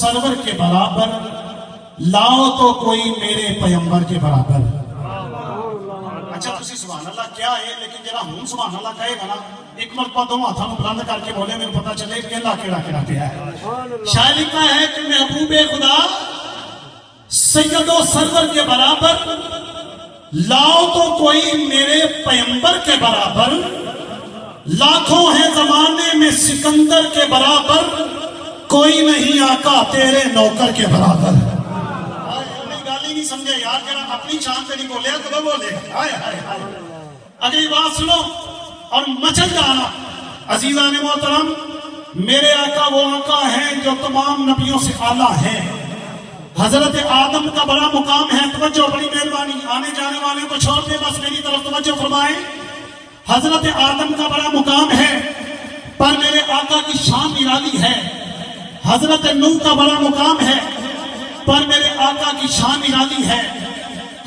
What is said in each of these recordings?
سرور کے برابر، لاؤ تو کوئی میرے پیمبر کے برابر۔ اچھا تسی سبحان اللہ کیا ہے، لیکن جرا ہوں سبحان اللہ کہے گا نا ایک مرتبہ دو ہاتھوں بلند کر کے بولے، میرے پتہ چلے کہ اللہ کیڑا کیڑا پیا ہے۔ شاید لکھا ہے کہ محبوب خدا سید و سرور کے برابر، لاؤ تو کوئی میرے پیمبر کے برابر، لاکھوں ہیں زمانے میں سکندر کے برابر، کوئی نہیں آقا تیرے نوکر کے برابر۔ گالی نہیں سمجھے یار، جرا اپنی شان سے نہیں بولے تو بولے گا۔ اگلی بات سنو اور مچل جانا۔ عزیزان محترم، میرے آقا وہ آقا ہیں جو تمام نبیوں سے اعلیٰ ہیں۔ حضرت آدم کا بڑا مقام ہے، توجہ بڑی مہربانی، آنے جانے والے کو چھوڑ دے بس میری طرف توجہ فرمائیں۔ حضرت آدم کا بڑا مقام ہے پر میرے آقا کی شان نرالی ہے۔ حضرت نوح کا بڑا مقام ہے پر میرے آقا کی شان نرالی ہے۔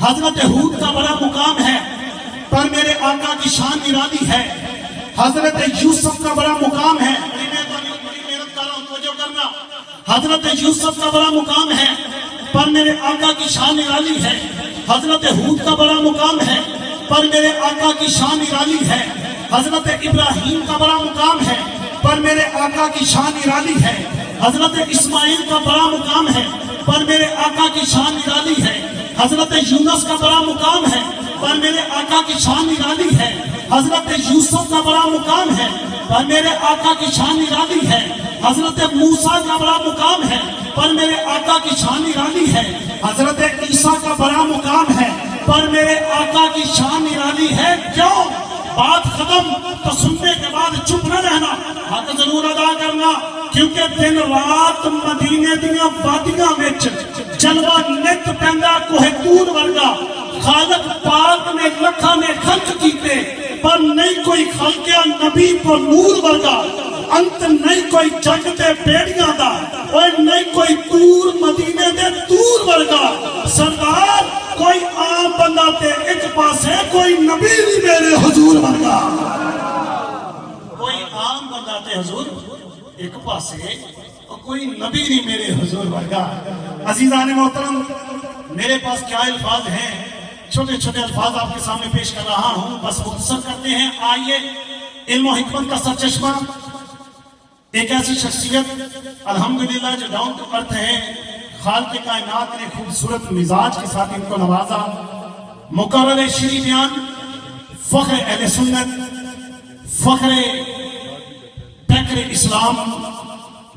حضرت ہود کا بڑا مقام ہے پر میرے آقا کی شان نرالی ہے۔ حضرت یوسف کا بڑا مقام ہے، بڑی محنت کر رہا ہوں توجہ کرنا، حضرت یوسف کا بڑا مقام ہے پر میرے آقا کی شان نرالی ہے۔ حضرت ہود کا بڑا مقام ہے پر میرے آقا کی شان نرالی ہے۔ حضرت ابراہیم کا بڑا مقام ہے پر میرے آقا کی شان نرالی ہے۔ حضرت اسماعیل کا بڑا مقام ہے پر میرے آقا کی شان نرالی ہے۔ حضرت یونس کا بڑا مقام ہے پر میرے آقا کی شان نرالی ہے۔ حضرت یوسف کا بڑا مقام ہے پر میرے آقا کی شان نرالی ہے۔ حضرت موسیٰ کا بڑا مقام ہے پر میرے آقا کی شان نرالی ہے۔ حضرت عیسیٰ کا بڑا مقام ہے پر میرے آقا کی شان نرالی ہے۔ کیوں؟ بات ختم تو سننے کے بعد چپ نہ رہنا، حق ضرور ادا کرنا، کیونکہ دن رات مدینے دیاں وادیاں وچ جلوہ نت پیندا کوہ طور ورگا۔ خالق پاک نے لکھاں نے خلق کیتے پر نہیں کوئی خلقیا نبی کو نور ورگا۔ انت نہیں کوئی جگ تے بیڑیاں دا، اور نہیں کوئی تور مدینے دے تور ورگا۔ سردار کوئی عام بندہ تے ایک پاس ہے، کوئی نبی نہیں میرے حضور ورگا۔ کوئی عام بندہ تے حضور ایک پاس ہے اور کوئی نبی نہیں میرے حضور ورگا۔ عزیزان محترم، میرے پاس کیا الفاظ ہیں، چھوٹے چھوٹے الفاظ آپ کے سامنے پیش کر رہا ہوں، بس مختصر کرتے ہیں۔ آئیے، علم و حکمت کا سرچشمہ، ایک ایسی شخصیت الحمدللہ جو ڈاؤن ٹو ارتھ ہے، خالق کائنات نے خوبصورت مزاج کے ساتھ ان کو نوازا۔ مقرر شرعی بیان، فخر اہل سنت، فخر پیکر اسلام،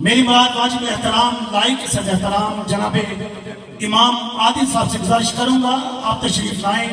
میری مراد واجب احترام، لائق صد احترام جناب امام عادل صاحب سے گزارش کروں گا آپ تشریف لائیں۔